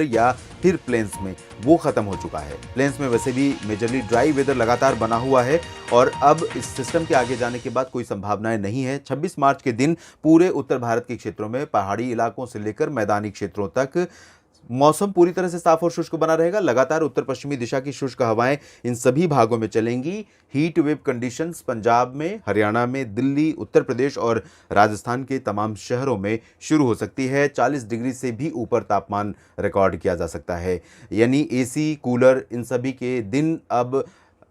या फिर प्लेन्स में, वो खत्म हो चुका है। प्लेन्स में वैसे भी मेजरली ड्राई वेदर लगातार बना हुआ है और अब इस सिस्टम के आगे जाने के बाद कोई संभावनाएं नहीं है। 26 मार्च के दिन पूरे उत्तर भारत के क्षेत्रों में, पहाड़ी इलाकों से लेकर मैदानी क्षेत्रों तक मौसम पूरी तरह से साफ और शुष्क बना रहेगा। लगातार उत्तर पश्चिमी दिशा की शुष्क हवाएं इन सभी भागों में चलेंगी। हीट वेव कंडीशंस पंजाब में, हरियाणा में, दिल्ली, उत्तर प्रदेश और राजस्थान के तमाम शहरों में शुरू हो सकती है। 40 डिग्री से भी ऊपर तापमान रिकॉर्ड किया जा सकता है। यानी एसी, कूलर, इन सभी के दिन अब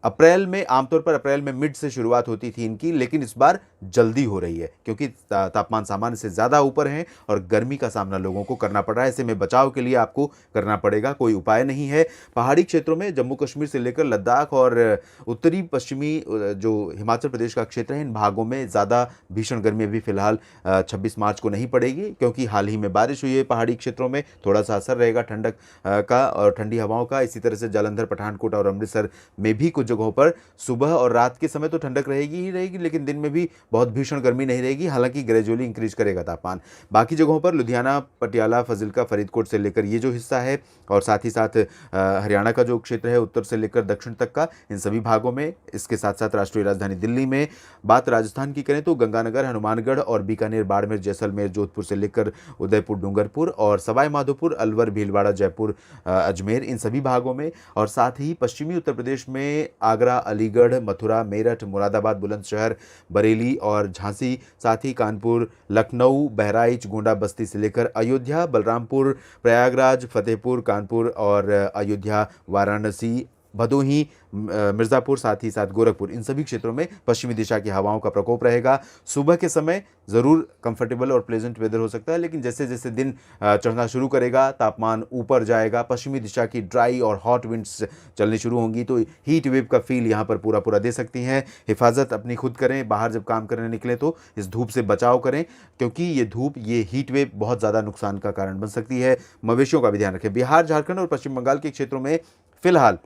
अप्रैल में, आमतौर पर अप्रैल में मिड से शुरुआत होती थी इनकी, लेकिन इस बार जल्दी हो रही है क्योंकि तापमान सामान्य से ज़्यादा ऊपर है और गर्मी का सामना लोगों को करना पड़ रहा है। ऐसे में बचाव के लिए आपको करना पड़ेगा, कोई उपाय नहीं है। पहाड़ी क्षेत्रों में जम्मू कश्मीर से लेकर लद्दाख और उत्तरी पश्चिमी जो हिमाचल प्रदेश का क्षेत्र है, इन भागों में ज़्यादा भीषण गर्मी अभी फिलहाल 26 मार्च को नहीं पड़ेगी क्योंकि हाल ही में बारिश हुई है। पहाड़ी क्षेत्रों में थोड़ा सा असर रहेगा ठंडक का और ठंडी हवाओं का। इसी तरह से जालंधर, पठानकोट और अमृतसर में भी कुछ जगहों पर सुबह और रात के समय तो ठंडक रहेगी ही रहेगी, लेकिन दिन में भी बहुत भीषण गर्मी नहीं रहेगी। हालांकि ग्रेजुअली इंक्रीज करेगा तापमान। बाकी जगहों पर लुधियाना, पटियाला, फजिल्का, फरीदकोट से लेकर ये जो हिस्सा है और साथ ही साथ हरियाणा का जो क्षेत्र है उत्तर से लेकर दक्षिण तक का, इन सभी भागों में, इसके साथ साथ राष्ट्रीय राजधानी दिल्ली में। बात राजस्थान की करें तो गंगानगर, हनुमानगढ़ और बीकानेर, बाड़मेर, जैसलमेर, जोधपुर से लेकर उदयपुर, डूंगरपुर और सवाई माधोपुर, अलवर, भीलवाड़ा, जयपुर, अजमेर, इन सभी भागों में। और साथ ही पश्चिमी उत्तर प्रदेश में आगरा, अलीगढ़, मथुरा, मेरठ, मुरादाबाद, बुलंदशहर, बरेली और झांसी, साथ ही कानपुर, लखनऊ, बहराइच, गोंडा, बस्ती से लेकर अयोध्या, बलरामपुर, प्रयागराज, फतेहपुर, कानपुर और अयोध्या, वाराणसी, भदोही, मिर्ज़ापुर, साथ ही साथ गोरखपुर, इन सभी क्षेत्रों में पश्चिमी दिशा की हवाओं का प्रकोप रहेगा। सुबह के समय ज़रूर कंफर्टेबल और प्लेजेंट वेदर हो सकता है, लेकिन जैसे जैसे दिन चढ़ना शुरू करेगा, तापमान ऊपर जाएगा, पश्चिमी दिशा की ड्राई और हॉट विंड्स चलनी शुरू होंगी तो हीट वेव का फील यहाँ पर पूरा पूरा दे सकती हैं। हिफाजत अपनी खुद करें, बाहर जब काम करने निकले तो इस धूप से बचाव करें क्योंकि ये धूप, ये हीट वेव बहुत ज़्यादा नुकसान का कारण बन सकती है। मवेशियों का भी ध्यान रखें। बिहार, झारखंड और पश्चिम बंगाल के क्षेत्रों में फिलहाल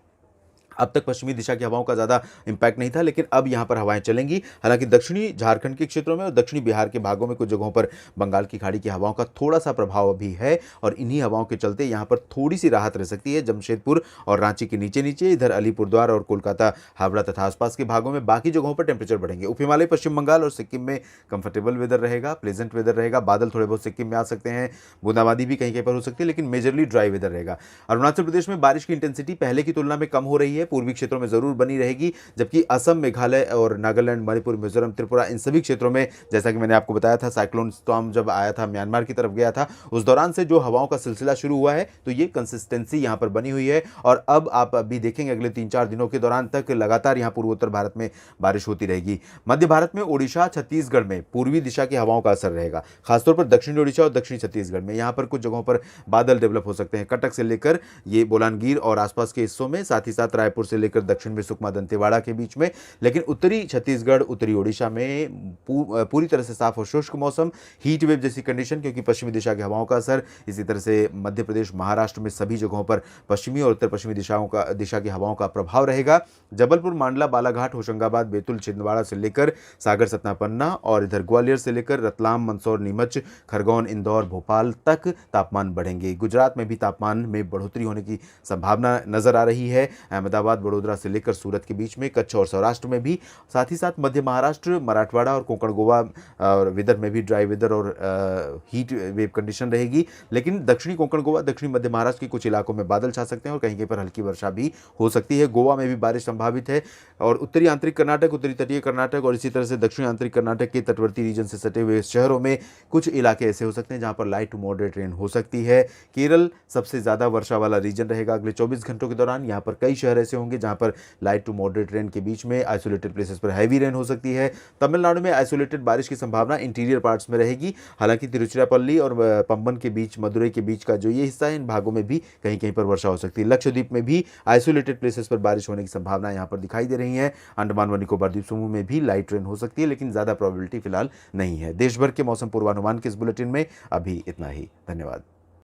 अब तक पश्चिमी दिशा की हवाओं का ज़्यादा इम्पैक्ट नहीं था, लेकिन अब यहाँ पर हवाएं चलेंगी। हालांकि दक्षिणी झारखंड के क्षेत्रों में और दक्षिणी बिहार के भागों में कुछ जगहों पर बंगाल की खाड़ी की हवाओं का थोड़ा सा प्रभाव अभी है और इन्हीं हवाओं के चलते यहाँ पर थोड़ी सी राहत रह सकती है। जमशेदपुर और रांची के नीचे नीचे, इधर अलीपुरद्वार और कोलकाता, हावड़ा तथा आसपास के भागों में। बाकी जगहों पर टेम्परेचर बढ़ेंगे। उप हिमालय, पश्चिम बंगाल और सिक्किम में कंफर्टेबल वेदर रहेगा, प्लेजेंट वेदर रहेगा। बादल थोड़े बहुत सिक्किम में आ सकते हैं, बूंदाबांदी भी कहीं कहीं पर हो सकती है, लेकिन मेजरली ड्राई वेदर रहेगा। अरुणाचल प्रदेश में बारिश की इंटेंसिटी पहले की तुलना में कम हो रही है, पूर्वी क्षेत्रों में जरूर बनी रहेगी, जबकि असम, मेघालय और नागालैंड, मणिपुर, मिजोरम, त्रिपुरा, इन सभी क्षेत्रों में, जैसा कि मैंने आपको बताया था, साइक्लोन स्टॉर्म जब आया था, म्यांमार की तरफ गया था, उस दौरान से जो हवाओं का सिलसिला शुरू हुआ है, तो ये कंसिस्टेंसी यहां पर बनी हुई है और अब आप अभी देखेंगे अगले 3-4 दिनों के दौरान तक लगातार यहां पूर्वोत्तर भारत में बारिश होती रहेगी। मध्य भारत में ओडिशा, छत्तीसगढ़ में पूर्वी दिशा की हवाओं का असर रहेगा, खासतौर पर दक्षिणी ओडिशा और दक्षिणी छत्तीसगढ़ में। यहां पर कुछ जगहों पर बादल डेवलप हो सकते हैं, कटक से लेकर ये बोलानगीर और आसपास के हिस्सों में, साथ ही साथ रायपुर से लेकर दक्षिण में सुकमा, दंतेवाड़ा के बीच में। लेकिन उत्तरी छत्तीसगढ़, उत्तरी ओडिशा में पूरी तरह से साफ और शुष्क मौसम, हीट वेव जैसी कंडीशन क्योंकि पश्चिमी दिशा की हवाओं का असर। इसी तरह से मध्य प्रदेश, महाराष्ट्र में सभी जगहों पर पश्चिमी और उत्तर पश्चिमी दिशा की हवाओं का प्रभाव रहेगा। जबलपुर, मांडला, बालाघाट, होशंगाबाद, बैतूल, छिंदवाड़ा से लेकर सागर, सतना, पन्ना और इधर ग्वालियर से लेकर रतलाम, मंदसौर, नीमच, खरगोन, इंदौर, भोपाल तक तापमान बढ़ेंगे। गुजरात में भी तापमान में बढ़ोतरी होने की संभावना नजर आ रही है। अहमदाबाद, बड़ोदरा से लेकर सूरत के बीच में, कच्छ और सौराष्ट्र में भी, साथ ही साथ मध्य महाराष्ट्र, मराठवाड़ा और कोंकण, गोवा और विदर्भ में भी ड्राई वेदर और हीट वेव कंडीशन रहेगी। लेकिन दक्षिणी कोंकण, गोवा, दक्षिणी मध्य महाराष्ट्र के कुछ इलाकों में बादल छा सकते हैं और कहीं कहीं पर हल्की वर्षा भी हो सकती है। गोवा में भी बारिश संभावित है और उत्तरी आंतरिक कर्नाटक, उत्तरी तटीय कर्नाटक और इसी तरह से दक्षिणी आंतरिक कर्नाटक के तटवर्ती रीजन से सटे हुए शहरों में कुछ इलाके ऐसे हो सकते हैं जहां पर लाइट टू मॉडरेट रेन हो सकती है। केरल सबसे ज्यादा वर्षा वाला रीजन रहेगा अगले 24 घंटों के दौरान। यहां पर कई शहर ऐसे होंगे जहां पर लाइट टू मॉडरेट रेन के बीच में आइसोलेटेड प्लेसेस पर हैवी रेन हो सकती है। तमिलनाडु में आइसोलेटेड बारिश की संभावना इंटीरियर पार्ट्स में रहेगी। हालांकि तिरुचिरापल्ली और पंबन के बीच, मदुरई के बीच का जो ये हिस्सा है, इन भागों में भी कहीं कहीं पर वर्षा हो सकती है। लक्षद्वीप में भी आइसोलेटेड प्लेसेस पर बारिश होने की संभावना यहां पर दिखाई दे रही है। अंडमान व निकोबार द्वीप समूह में भी लाइट रेन हो सकती है, लेकिन ज्यादा प्रोबेबिलिटी फिलहाल नहीं है। देश भर के मौसम पूर्वानुमान के इस बुलेटिन में अभी इतना ही। धन्यवाद।